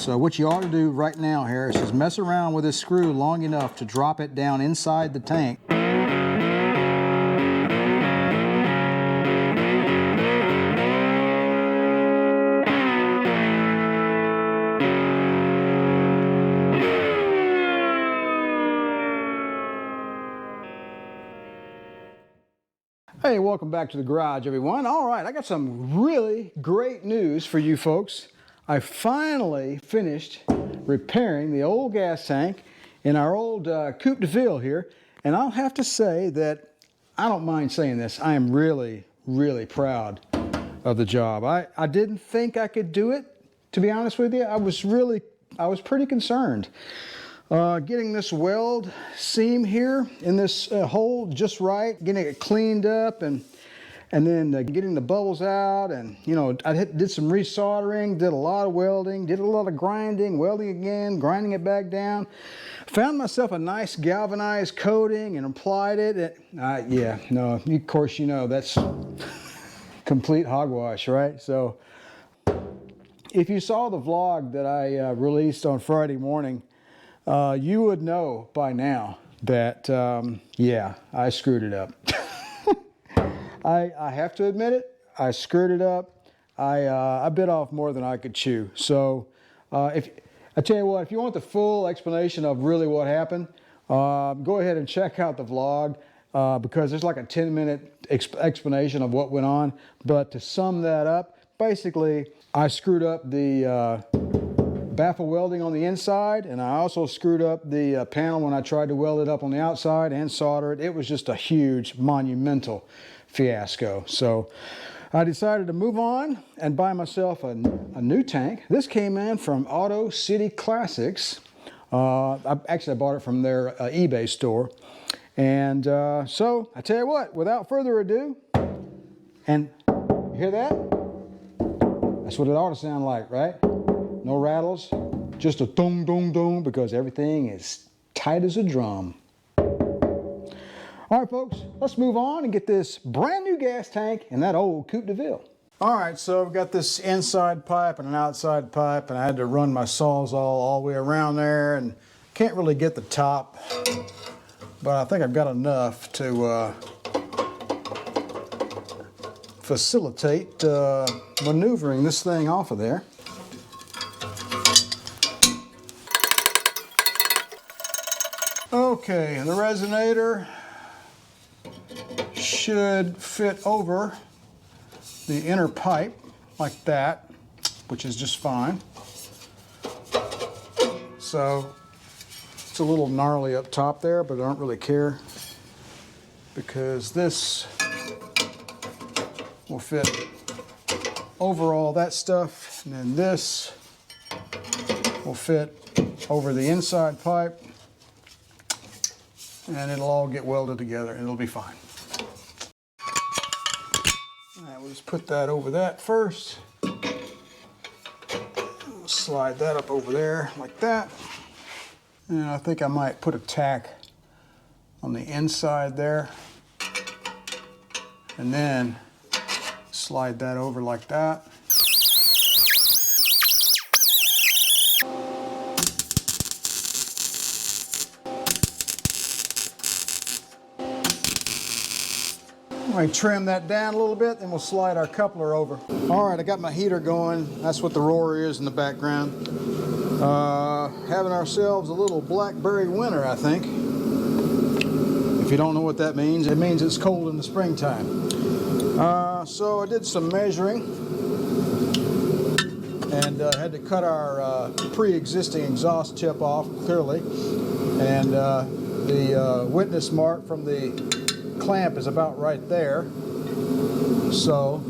So what you ought to do right now here is just mess around with this screw long enough to drop it down inside the tank. Hey, welcome back to the garage, everyone. All right, I got some really great news for you folks. I finally finished repairing the old gas tank in our old Coupe Deville here. And I'll have to say that I don't mind saying this. I am really, really proud of the job. I didn't think I could do it, to be honest with you. I was pretty concerned. Getting this weld seam here in this hole just right, getting it cleaned up, and then getting the bubbles out, and you know, I did some resoldering, did a lot of welding, did a lot of grinding, welding again, grinding it back down. Found myself a nice galvanized coating and applied it. Yeah, no, of course you know that's complete hogwash, right? So if you saw the vlog that I released on Friday morning, you would know by now that, yeah, I screwed it up. I have to admit it, I screwed it up. I bit off more than I could chew. So I tell you what, if you want the full explanation of really what happened, go ahead and check out the vlog because there's like a 10-minute explanation of what went on. But to sum that up, basically, I screwed up the baffle welding on the inside, and I also screwed up the panel when I tried to weld it up on the outside and solder it. It was just a huge, monumental fiasco. So I decided to move on and buy myself a new tank. This came in from Auto City Classics. I bought it from their eBay store. And so I tell you what, without further ado, and you hear that? That's what it ought to sound like, right? No rattles, just a dong, dong, dong, because everything is tight as a drum. All right, folks, let's move on and get this brand new gas tank in that old Coupe Deville. All right, so I've got this inside pipe and an outside pipe, and I had to run my Sawzall all the way around there, and can't really get the top, but I think I've got enough to facilitate maneuvering this thing off of there. Okay, the resonator should fit over the inner pipe like that, which is just fine. So it's a little gnarly up top there, but I don't really care because this will fit over all that stuff, and then this will fit over the inside pipe, and it'll all get welded together and it'll be fine. All right, we'll just put that over that first. We'll slide that up over there like that. And I think I might put a tack on the inside there. And then slide that over like that. I trim that down a little bit, then we'll slide our coupler over. All right, I got my heater going. That's what the roar is in the background. Having ourselves a little blackberry winter, I think. If you don't know what that means, it means it's cold in the springtime. So I did some measuring and had to cut our pre-existing exhaust tip off, clearly. And the witness mark from the clamp is about right there, so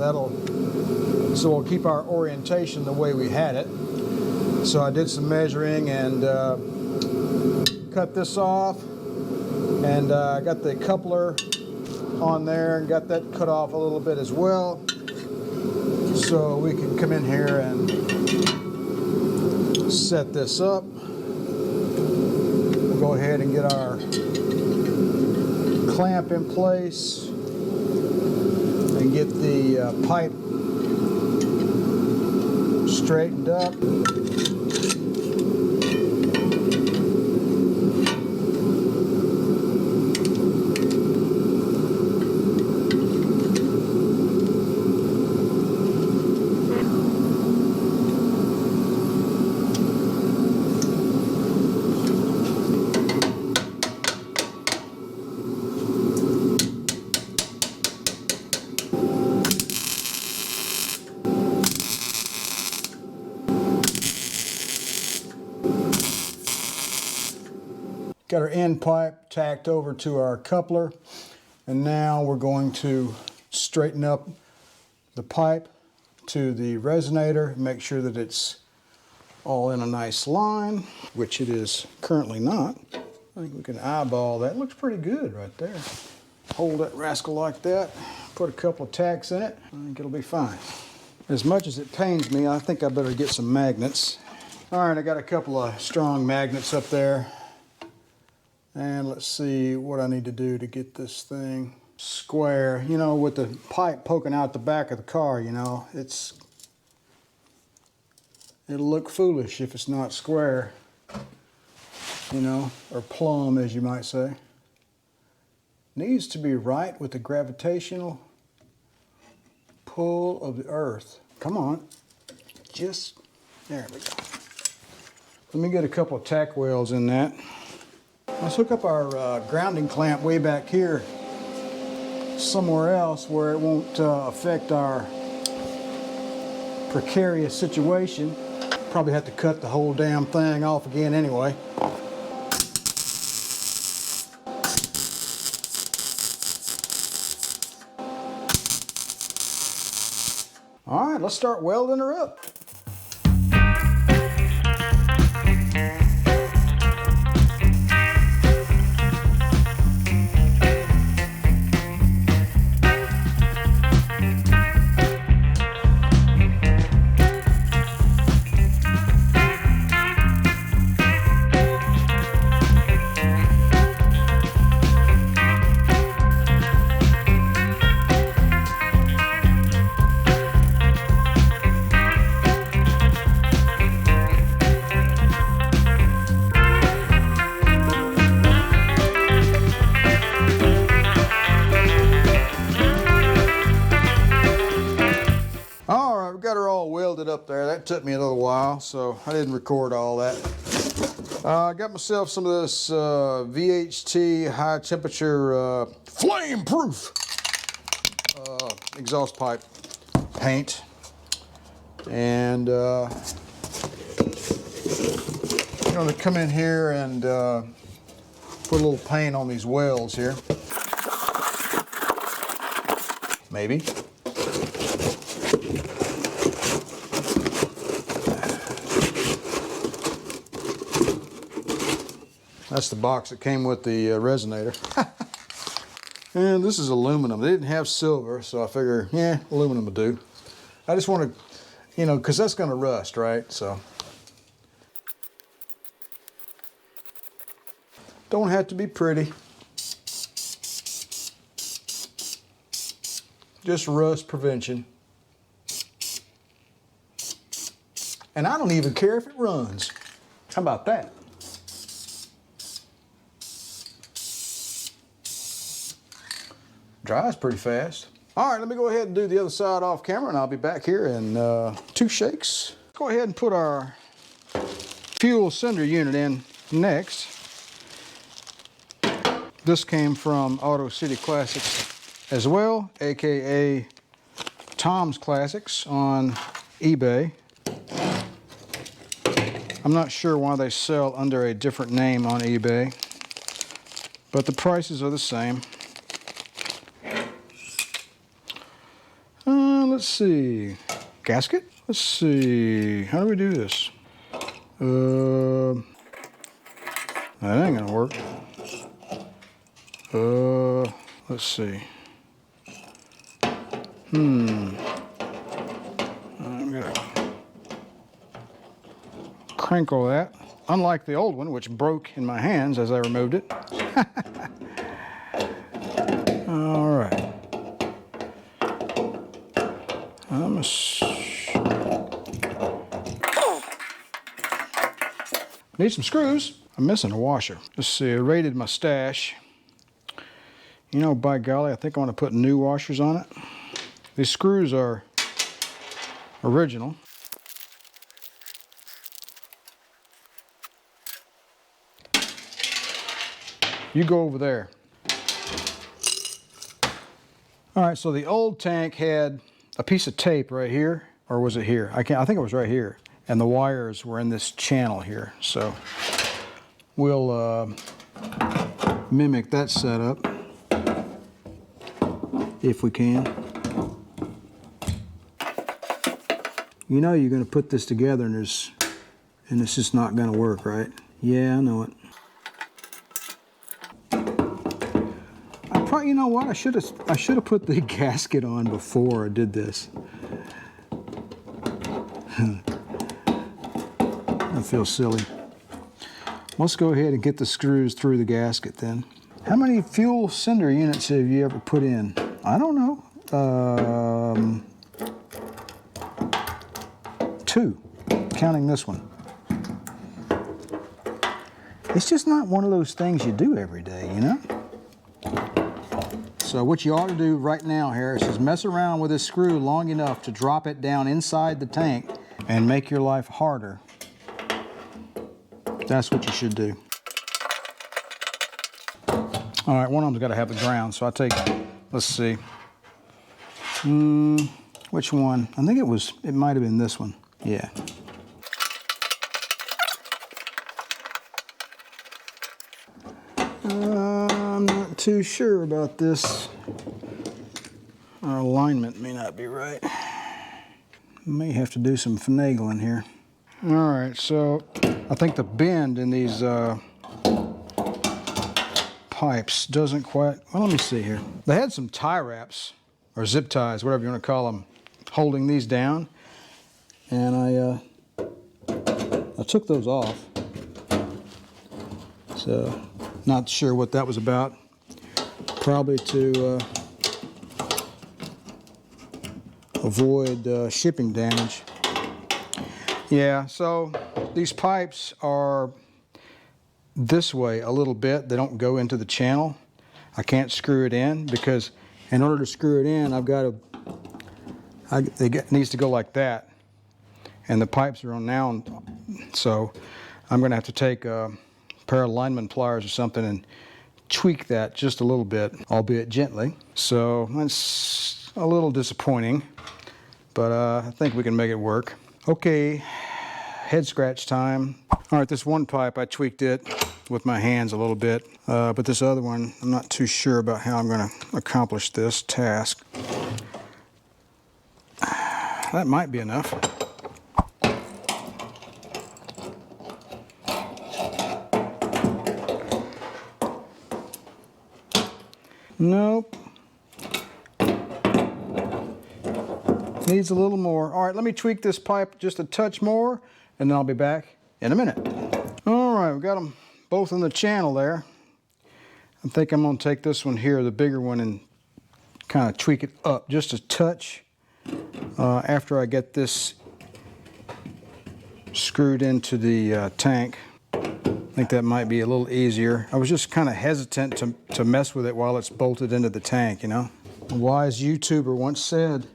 we'll keep our orientation the way we had it. So I did some measuring and cut this off, and I got the coupler on there and got that cut off a little bit as well, so we can come in here and set this up. We'll go ahead and get our clamp in place and get the pipe straightened up. Got our end pipe tacked over to our coupler, and now we're going to straighten up the pipe to the resonator, make sure that it's all in a nice line, which it is currently not. I think we can eyeball that. It looks pretty good right there. Hold that rascal like that, put a couple of tacks in it, I think it'll be fine. As much as it pains me, I think I better get some magnets. All right, I got a couple of strong magnets up there. And let's see what I need to do to get this thing square. You know, with the pipe poking out the back of the car, you know, it'll look foolish if it's not square, you know, or plumb, as you might say. Needs to be right with the gravitational pull of the earth. Come on, just, there we go. Let me get a couple of tack welds in that. Let's hook up our grounding clamp way back here, somewhere else where it won't affect our precarious situation. Probably have to cut the whole damn thing off again anyway. All right, let's start welding her up. Got her all welded up there. That took me a little while, so I didn't record all that. I got myself some of this VHT high temperature flame proof exhaust pipe paint, and I'm going to come in here and put a little paint on these welds here. Maybe. That's the box that came with the resonator. And this is aluminum. They didn't have silver, so I figure, yeah, aluminum will do. I just want to, you know, because that's going to rust, right? So don't have to be pretty. Just rust prevention. And I don't even care if it runs. How about that? Dries pretty fast. All right, let me go ahead and do the other side off camera, and I'll be back here in 2 shakes. Go ahead and put our fuel cylinder unit in next. This came from Auto City Classics as well, aka Tom's Classics on eBay. I'm not sure why they sell under a different name on eBay, but the prices are the same. Let's see, gasket? Let's see, how do we do this? That ain't gonna work. Let's see. I'm gonna crinkle that. Unlike the old one, which broke in my hands as I removed it. All right. Need some screws. I'm missing a washer. Let's see, I raided my stash. You know, by golly, I think I want to put new washers on it. These screws are original. You go over there. All right, so the old tank had a piece of tape right here, or was it here? I think it was right here. And the wires were in this channel here. So we'll mimic that setup if we can. You know you're going to put this together and it's just not going to work, right? Yeah, I know it. You know what? I should have put the gasket on before I did this. I feel silly. Let's go ahead and get the screws through the gasket then. How many fuel cylinder units have you ever put in? I don't know. 2, counting this one. It's just not one of those things you do every day, you know? So what you ought to do right now, Harris, is mess around with this screw long enough to drop it down inside the tank and make your life harder. That's what you should do. All right, one of them's got to have the ground, so I take, let's see. Which one? I think it might have been this one. Yeah. I'm not too sure about this. Our alignment may not be right. May have to do some finagling here. All right, so I think the bend in these pipes doesn't quite, well, let me see here. They had some tie wraps, or zip ties, whatever you want to call them, holding these down. And I took those off. So, not sure what that was about. Probably to avoid shipping damage. Yeah, so these pipes are this way a little bit. They don't go into the channel. I can't screw it in because in order to screw it in, it needs to go like that. And the pipes are on now, so I'm going to have to take a pair of lineman pliers or something and tweak that just a little bit, albeit gently. So that's a little disappointing, but I think we can make it work. Okay, head scratch time. All right, this one pipe, I tweaked it with my hands a little bit, but this other one, I'm not too sure about how I'm going to accomplish this task. That might be enough. Nope. Needs a little more. All right, let me tweak this pipe just a touch more, and then I'll be back in a minute. All right, we got them both in the channel there. I think I'm going to take this one here, the bigger one, and kind of tweak it up just a touch after I get this screwed into the tank. I think that might be a little easier. I was just kind of hesitant to mess with it while it's bolted into the tank, you know. A wise YouTuber once said,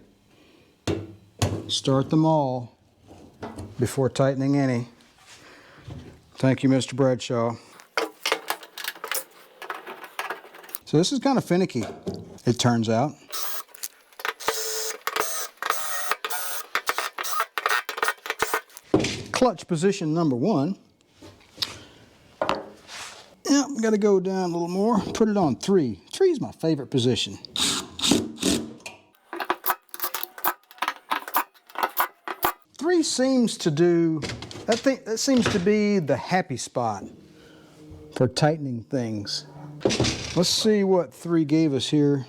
start them all before tightening any. Thank you, Mr. Bradshaw. So this is kind of finicky, it turns out. Clutch position number 1. Yep, got to go down a little more. Put it on 3. 3 is my favorite position. Three seems to do, that seems to be the happy spot for tightening things. Let's see what 3 gave us here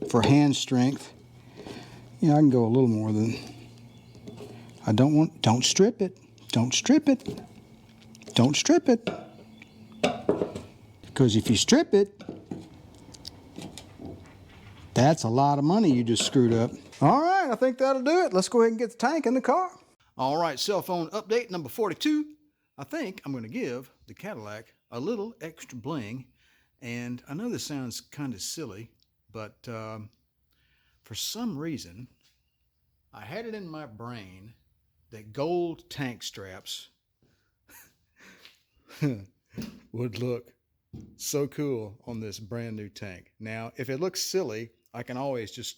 for hand strength. Yeah, I can go a little more than, don't strip it. Don't strip it. Don't strip it. Because if you strip it, that's a lot of money you just screwed up. All right, I think that'll do it. Let's go ahead and get the tank in the car. All right, cell phone update number 42. I think I'm going to give the Cadillac a little extra bling. And I know this sounds kind of silly, but for some reason, I had it in my brain that gold tank straps would look so cool on this brand new tank. Now, if it looks silly, I can always just,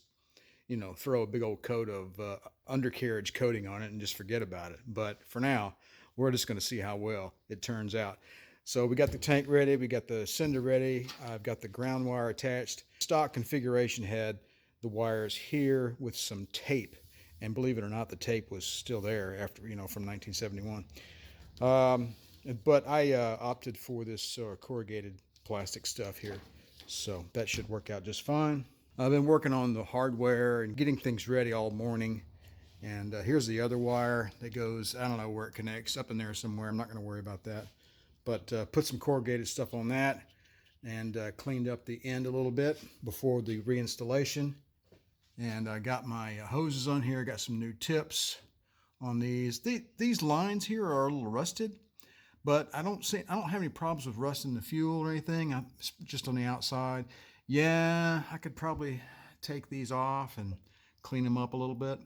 you know, throw a big old coat of undercarriage coating on it and just forget about it. But for now, we're just going to see how well it turns out. So we got the tank ready, we got the cinder ready, I've got the ground wire attached. Stock configuration had the wires here with some tape. And believe it or not, the tape was still there after, you know, from 1971. But I opted for this corrugated plastic stuff here. So that should work out just fine. I've been working on the hardware and getting things ready all morning. And here's the other wire that goes, I don't know where it connects, up in there somewhere. I'm not going to worry about that. But put some corrugated stuff on that and cleaned up the end a little bit before the reinstallation. And I got my hoses on here. I got some new tips on these. These lines here are a little rusted, but I don't have any problems with rusting the fuel or anything. Just on the outside. Yeah, I could probably take these off and clean them up a little bit.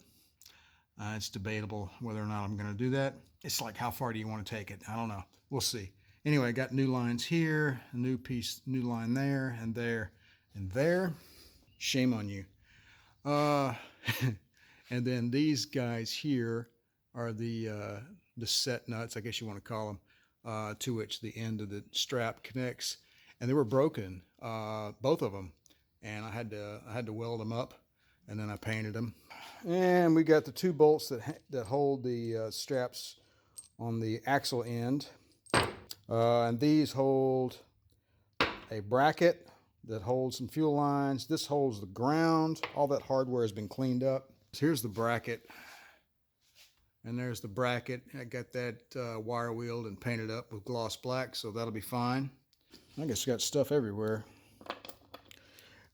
It's debatable whether or not I'm going to do that. It's like, how far do you want to take it? I don't know. We'll see. Anyway, I got new lines here, a new line there, and there, and there. Shame on you. And then these guys here are the set nuts, I guess you want to call them, to which the end of the strap connects. And they were broken, both of them. And I had to weld them up, and then I painted them. And we got the 2 bolts that hold the straps on the axle end. And these hold a bracket that holds some fuel lines. This holds the ground. All that hardware has been cleaned up. So here's the bracket. And there's the bracket. I got that wire wheeled and painted up with gloss black, so that'll be fine. I guess got stuff everywhere.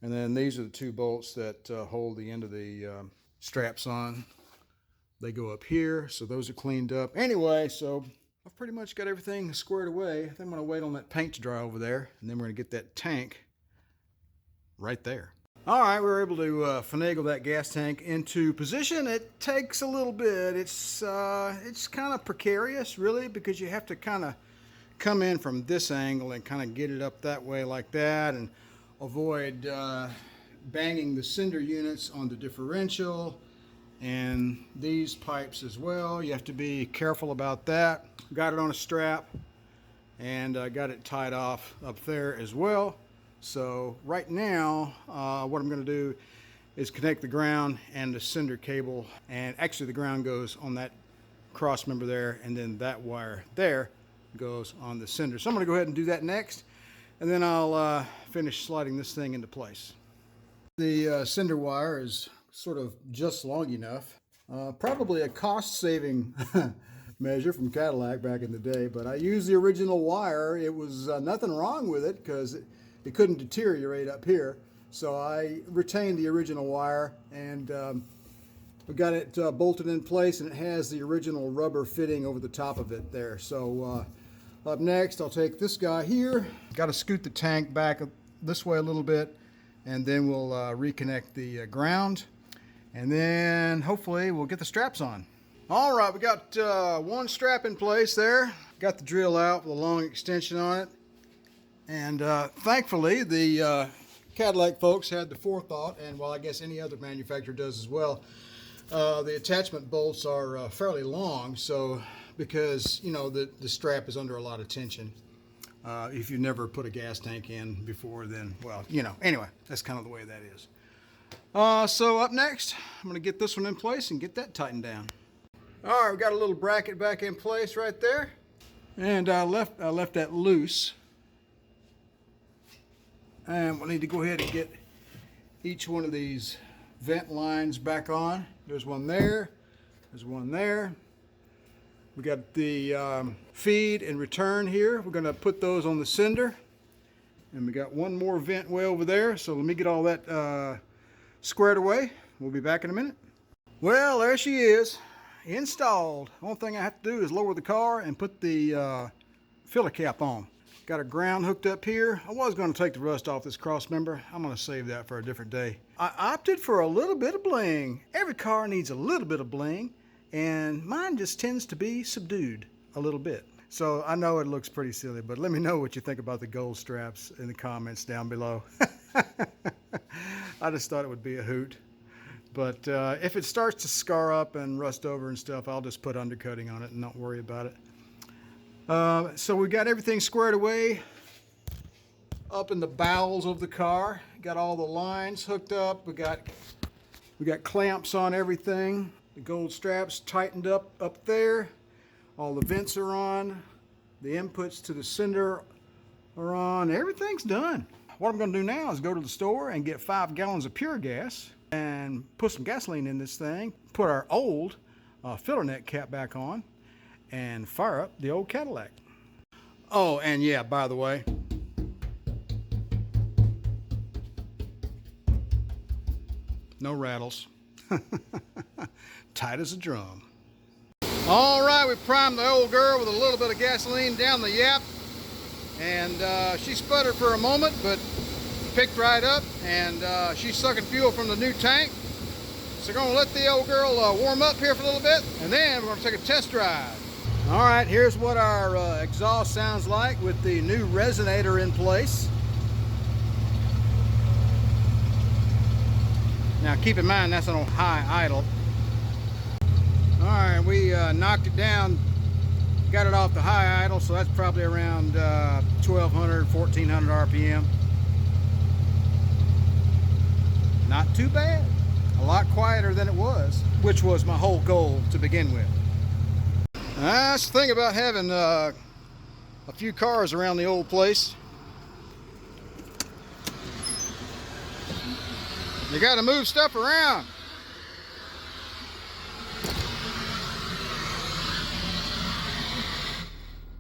And then these are the 2 bolts that hold the end of the straps on. They go up here, so those are cleaned up. Anyway, so I've pretty much got everything squared away. I think I'm going to wait on that paint to dry over there, and then we're going to get that tank right there. All right, we were able to finagle that gas tank into position. It takes a little bit. It's kind of precarious, really, because you have to kind of come in from this angle and kind of get it up that way like that, and avoid banging the cinder units on the differential and these pipes as well. You have to be careful about that. Got it on a strap, and got it tied off up there as well. So right now, what I'm going to do is connect the ground and the cinder cable. And actually the ground goes on that cross member there, and then that wire there goes on the cinder. So I'm going to go ahead and do that next, and then I'll finish sliding this thing into place. The cinder wire is sort of just long enough. Probably a cost-saving measure from Cadillac back in the day, but I used the original wire. It was nothing wrong with it because it couldn't deteriorate up here. So I retained the original wire, and we got it bolted in place, and it has the original rubber fitting over the top of it there. So up next, I'll take this guy here. Got to scoot the tank back this way a little bit, and then we'll reconnect the ground, and then hopefully we'll get the straps on. All right, we got one strap in place there. Got the drill out with a long extension on it. And thankfully, the Cadillac folks had the forethought, and well, I guess any other manufacturer does as well. The attachment bolts are fairly long, so because, you know, the strap is under a lot of tension. If you've never put a gas tank in before, then, well, you know, anyway, that's kind of the way that is. So up next, I'm going to get this one in place and get that tightened down. All right, we got a little bracket back in place right there, and I left that loose. And we'll need to go ahead and get each one of these vent lines back on. There's one there, there's one there. We got the feed and return here. We're going to put those on the cinder, and we got one more vent way over there. So let me get all that squared away. We'll be back in a minute. Well, there she is, installed. Only thing I have to do is lower the car and put the filler cap on. Got a ground hooked up here. I was going to take the rust off this cross member. I'm going to save that for a different day. I opted for a little bit of bling. Every car needs a little bit of bling, and mine just tends to be subdued a little bit. So I know it looks pretty silly, but let me know what you think about the gold straps in the comments down below. I just thought it would be a hoot. But if it starts to scar up and rust over and stuff, I'll just put undercoating on it and not worry about it. So we got everything squared away up in the bowels of the car. Got all the lines hooked up. We got clamps on everything. The gold straps tightened up there. All the vents are on. The inputs to the sender are on. Everything's done. What I'm going to do now is go to the store and get 5 gallons of pure gas and put some gasoline in this thing, put our old filler neck cap back on, and fire up the old Cadillac. Oh, and yeah, by the way, no rattles. Tight as a drum. All right, we primed the old girl with a little bit of gasoline down the yap, and she sputtered for a moment, but picked right up, and she's sucking fuel from the new tank. So we're gonna let the old girl warm up here for a little bit, and then we're gonna take a test drive. All right, here's what our exhaust sounds like with the new resonator in place. Now keep in mind that's on high idle. All right, we knocked it down, got it off the high idle, so that's probably around 1200, 1400 RPM. Not too bad. A lot quieter than it was, which was my whole goal to begin with. That's the thing about having a few cars around the old place. You got to move stuff around.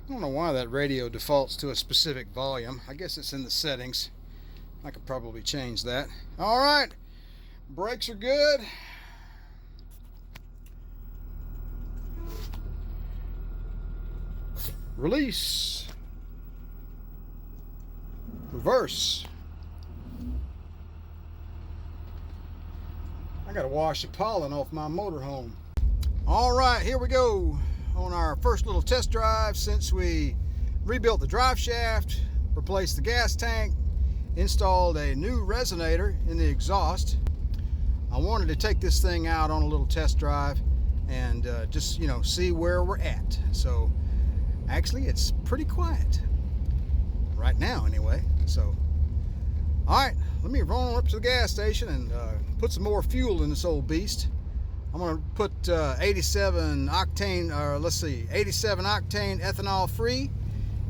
I don't know why that radio defaults to a specific volume. I guess it's in the settings. I could probably change that. All right, brakes are good. Release. Reverse. I gotta wash the pollen off my motorhome. All right, here we go on our first little test drive since we rebuilt the drive shaft, replaced the gas tank, installed a new resonator in the exhaust. I wanted to take this thing out on a little test drive and just, you know, see where we're at. So actually it's pretty quiet right now anyway. So all right, let me roll up to the gas station and put some more fuel in this old beast. I'm gonna put 87 octane ethanol free,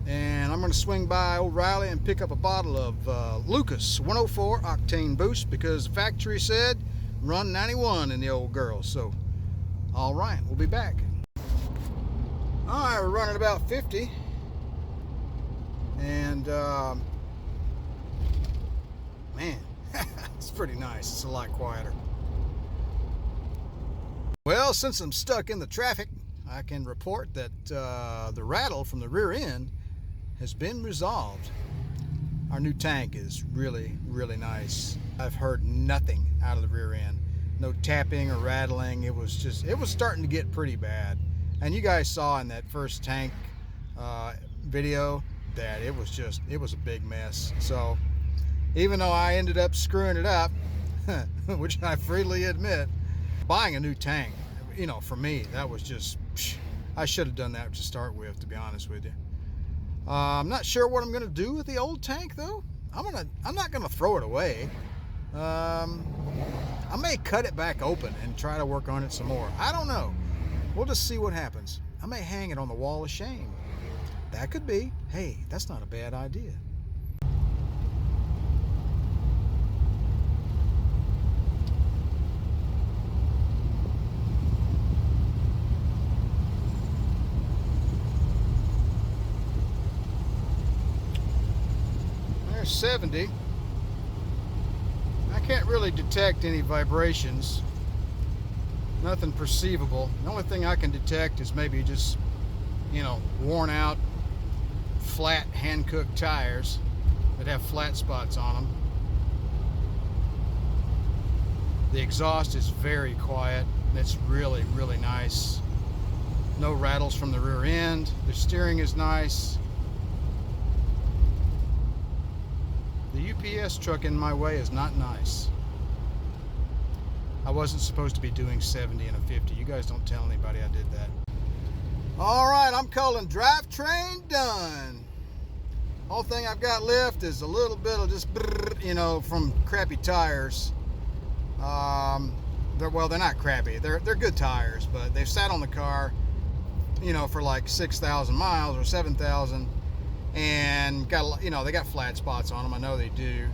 and I'm gonna swing by O'Reilly and pick up a bottle of Lucas 104 octane boost because the factory said run 91 in the old girl. So all right, we'll be back. All right, we're running about 50, and man, it's pretty nice. It's a lot quieter. Well, since I'm stuck in the traffic, I can report that the rattle from the rear end has been resolved. Our new tank is really, really nice. I've heard nothing out of the rear end. No tapping or rattling. It was starting to get pretty bad. And you guys saw in that first tank video that it was a big mess. So even though I ended up screwing it up, which I freely admit, buying a new tank, you know, for me, that was just, I should have done that to start with, to be honest with you. I'm not sure what I'm gonna do with the old tank though. I'm not gonna throw it away. I may cut it back open and try to work on it some more. I don't know. We'll just see what happens. I may hang it on the wall of shame. That could be. Hey, that's not a bad idea. There's 70. I can't really detect any vibrations. Nothing perceivable. The only thing I can detect is maybe just, you know, worn out, flat hand-cooked tires that have flat spots on them. The exhaust is very quiet. It's really, really nice. No rattles from the rear end. The steering is nice. The UPS truck in my way is not nice. I wasn't supposed to be doing 70 and a 50. You guys don't tell anybody I did that. All right, I'm calling drivetrain done. Whole thing I've got left is a little bit of just, you know, from crappy tires. They're not crappy. They're good tires, but they've sat on the car, you know, for like 6,000 miles or 7,000, and got, you know, they got flat spots on them. I know they do.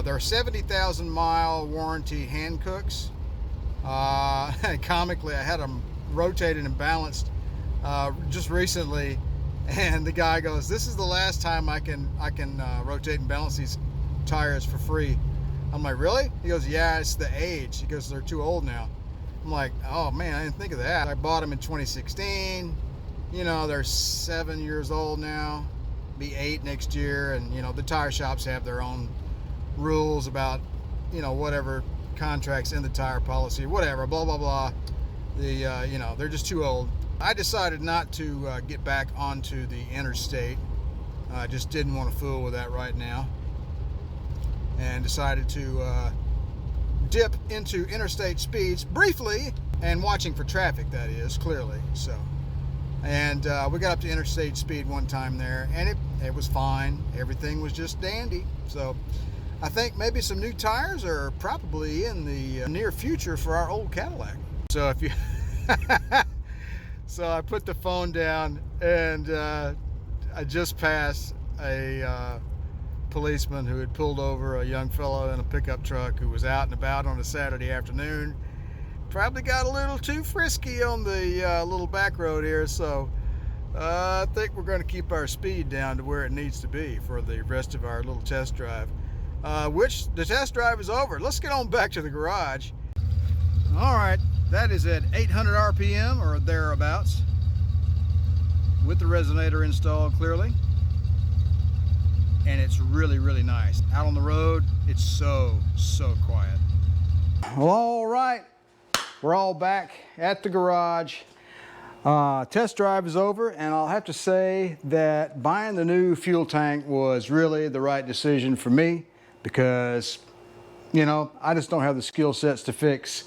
They're 70,000 mile warranty hand cooks. Comically, I had them rotated and balanced just recently, and the guy goes, "This is the last time I can rotate and balance these tires for free." I'm like, "Really?" He goes, "Yeah, it's the age." He goes, "They're too old now." I'm like, "Oh man, I didn't think of that." I bought them in 2016. You know, they're 7 years old now, be 8 next year, and you know, the tire shops have their own rules about, you know, whatever contracts in the tire policy, whatever, blah blah blah. You know, they're just too old. I decided not to get back onto the interstate. I just didn't want to fool with that right now, and decided to dip into interstate speeds briefly, and watching for traffic, that is, clearly. So, and we got up to interstate speed one time there, and it was fine. Everything was just dandy. So I think maybe some new tires are probably in the near future for our old Cadillac. So if you so I put the phone down, and I just passed a policeman who had pulled over a young fellow in a pickup truck who was out and about on a Saturday afternoon. Probably got a little too frisky on the little back road here, so I think we're going to keep our speed down to where it needs to be for the rest of our little test drive. Which the test drive is over. Let's get on back to the garage. All right, that is at 800 RPM or thereabouts, with the resonator installed clearly, and it's really, really nice. Out on the road, it's so quiet. Well, all right, we're all back at the garage. Test drive is over, and I'll have to say that buying the new fuel tank was really the right decision for me, because, you know, I just don't have the skill sets to fix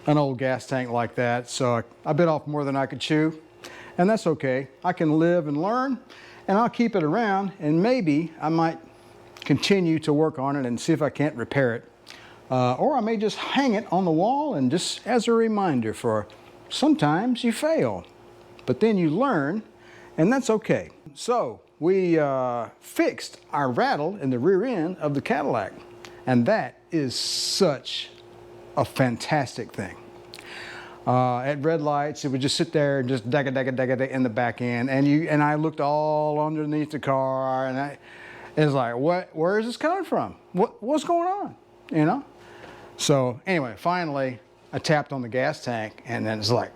an old gas tank like that. So I bit off more than I could chew, and that's okay. I can live and learn, and I'll keep it around, and maybe I might continue to work on it and see if I can't repair it. Or I may just hang it on the wall, and just as a reminder, for sometimes you fail, but then you learn, and that's okay. So we fixed our rattle in the rear end of the Cadillac, and that is such a fantastic thing. At red lights, it would just sit there and just dagga in the back end, and I looked all underneath the car, and it's like, where is this coming from? What's going on? You know? So anyway, finally I tapped on the gas tank, and then it's like,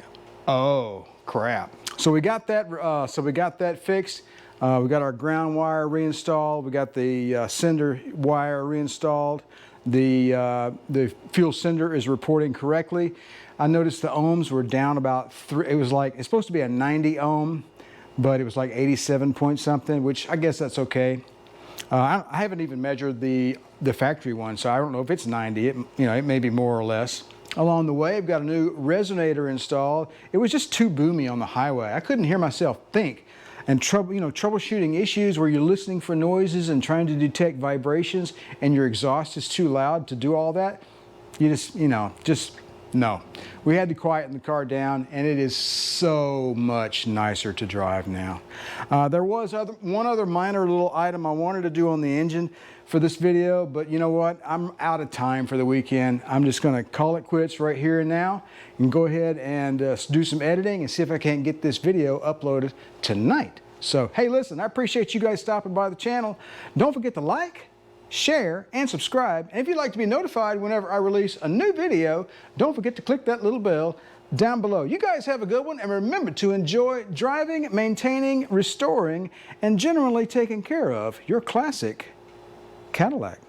oh crap. So we got that fixed. We got our ground wire reinstalled. We got the sender wire reinstalled. The fuel sender is reporting correctly. I noticed the ohms were down about 3. It was like, it's supposed to be a 90 ohm, but it was like 87 point something, which I guess that's okay. I haven't even measured the factory one, so I don't know if it's 90. You know, it may be more or less. Along the way, I've got a new resonator installed. It was just too boomy on the highway. I couldn't hear myself think. And troubleshooting issues where you're listening for noises and trying to detect vibrations, and your exhaust is too loud to do all that. You just, no. We had to quieten the car down, and it is so much nicer to drive now. There was one other minor little item I wanted to do on the engine for this video, but you know what? I'm out of time for the weekend. I'm just gonna call it quits right here and now, and go ahead and do some editing and see if I can't get this video uploaded tonight. So, hey, listen, I appreciate you guys stopping by the channel. Don't forget to like, share, and subscribe. And if you'd like to be notified whenever I release a new video, don't forget to click that little bell down below. You guys have a good one, and remember to enjoy driving, maintaining, restoring, and generally taking care of your classic Cadillac.